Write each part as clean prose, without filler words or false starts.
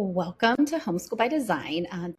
Welcome to Homeschool by Design.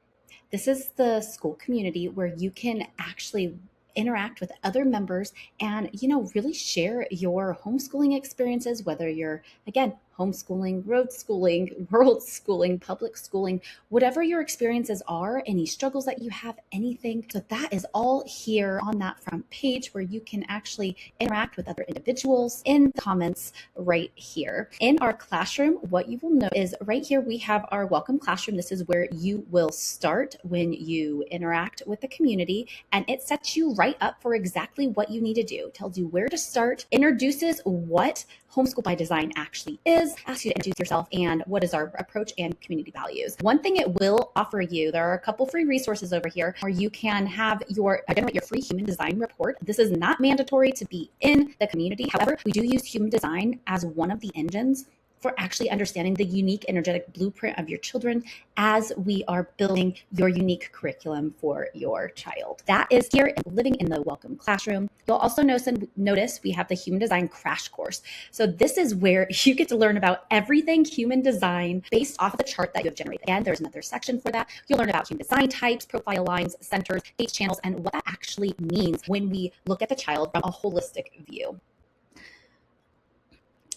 This is the school community where you can actually interact with other members and, really share your homeschooling experiences, whether you're, again, homeschooling, road schooling, world schooling, public schooling, whatever your experiences are, any struggles that you have, anything. So that is all here on that front page where you can actually interact with other individuals in the comments right here. In our classroom, what you will know is right here we have our welcome classroom. This is where you will start when you interact with the community, and it sets you right up for exactly what you need to do. Tells you where to start, introduces what Homeschool by Design actually is, asks you to introduce yourself, and what is our approach and community values. One thing it will offer you, there are a couple free resources over here where you can have generate your free human design report. This is not mandatory to be in the community. However, we do use human design as one of the engines for actually understanding the unique energetic blueprint of your children as we are building your unique curriculum for your child. That is here living in the welcome classroom. You'll also notice we have the human design crash course. So this is where you get to learn about everything human design based off of the chart that you have generated. Again, there's another section for that. You'll learn about human design types, profile lines, centers, dates, channels, and what that actually means when we look at the child from a holistic view.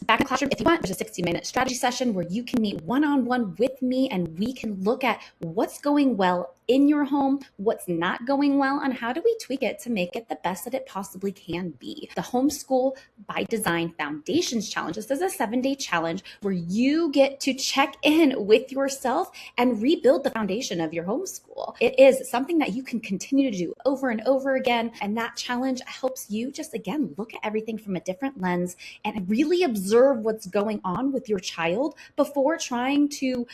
Back in the classroom, if you want, there's a 60-minute strategy session where you can meet one-on-one with me and we can look at what's going well in your home, what's not going well, and how do we tweak it to make it the best that it possibly can be. The Homeschool by Design Foundations Challenge. This is a 7-day challenge where you get to check in with yourself and rebuild the foundation of your homeschool. It is something that you can continue to do over and over again, and that challenge helps you just, again, look at everything from a different lens and really observe what's going on with your child before trying to,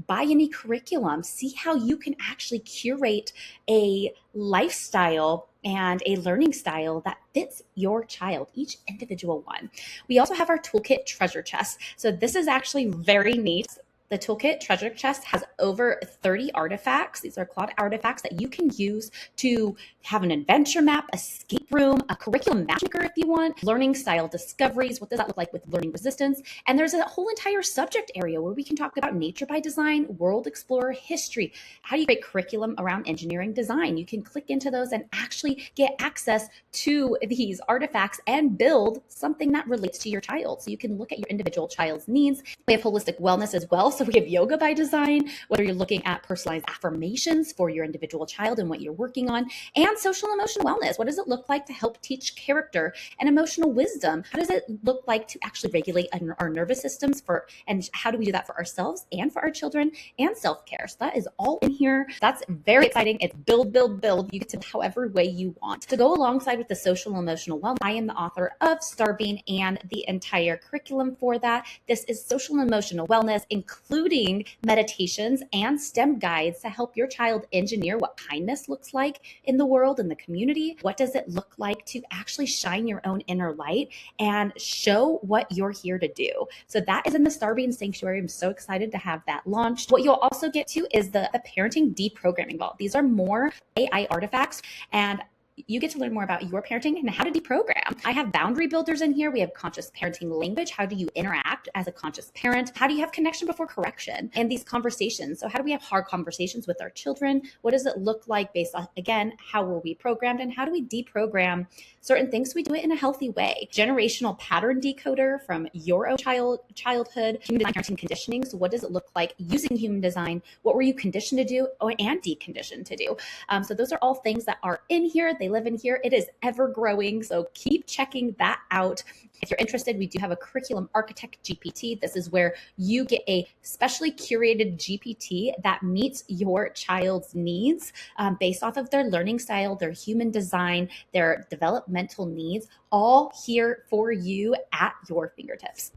buy any curriculum. See how you can actually curate a lifestyle and a learning style that fits your child, each individual one. We also have our toolkit treasure chest. So this is actually very neat. The toolkit treasure chest has over 30 artifacts. These are cloud artifacts that you can use to have an adventure map, escape room, a curriculum matchmaker if you want, learning style discoveries. What does that look like with learning resistance? And there's a whole entire subject area where we can talk about nature by design, world explorer, history. How do you create curriculum around engineering design? You can click into those and actually get access to these artifacts and build something that relates to your child. So you can look at your individual child's needs. We have holistic wellness as well. So we have yoga by design, whether you're looking at personalized affirmations for your individual child and what you're working on, and social emotional wellness. What does it look like to help teach character and emotional wisdom? How does it look like to actually regulate our nervous systems and how do we do that for ourselves and for our children, and self-care? So that is all in here. That's very exciting. It's build, build, build. You get to however way you want. To go alongside with the social emotional wellness, I am the author of Starbeam and the entire curriculum for that. This is social and emotional wellness, including meditations and STEM guides to help your child engineer what kindness looks like in the world, in the community. What does it look like to actually shine your own inner light and show what you're here to do? So that is in the Starbeam Sanctuary. I'm so excited to have that launched. What you'll also get to is the parenting deprogramming vault. These are more AI artifacts, and you get to learn more about your parenting and how to deprogram. I have boundary builders in here. We have conscious parenting language. How do you interact as a conscious parent? How do you have connection before correction? And these conversations. So how do we have hard conversations with our children? What does it look like based on, again, how were we programmed, and how do we deprogram certain things so we do it in a healthy way? Generational pattern decoder from your own childhood, human design parenting conditioning. So what does it look like using human design? What were you conditioned to do and deconditioned to do? So those are all things that are in here. They live in here. It is ever growing. So keep checking that out. If you're interested, we do have a curriculum architect GPT. This is where you get a specially curated GPT that meets your child's needs based off of their learning style, their human design, their developmental needs, all here for you at your fingertips.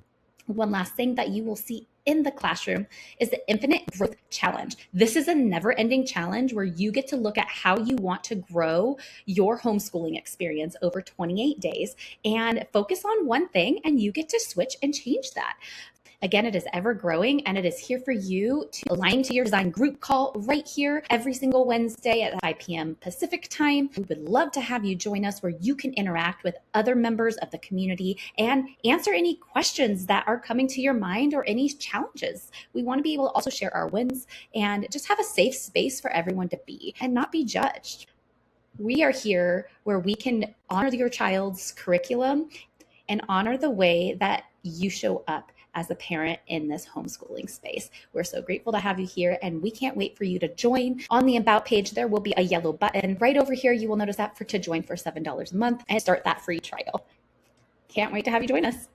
One last thing that you will see in the classroom is the Infinite Growth Challenge. This is a never-ending challenge where you get to look at how you want to grow your homeschooling experience over 28 days and focus on one thing, and you get to switch and change that. Again, it is ever growing, and it is here for you to align to your design group call right here every single Wednesday at 5 p.m. Pacific time. We would love to have you join us where you can interact with other members of the community and answer any questions that are coming to your mind or any challenges. We want to be able to also share our wins and just have a safe space for everyone to be and not be judged. We are here where we can honor your child's curriculum and honor the way that you show up as a parent in this homeschooling space. We're so grateful to have you here, and we can't wait for you to join. On the About page, there will be a yellow button right over here. You will notice that to join for $7 a month and start that free trial. Can't wait to have you join us.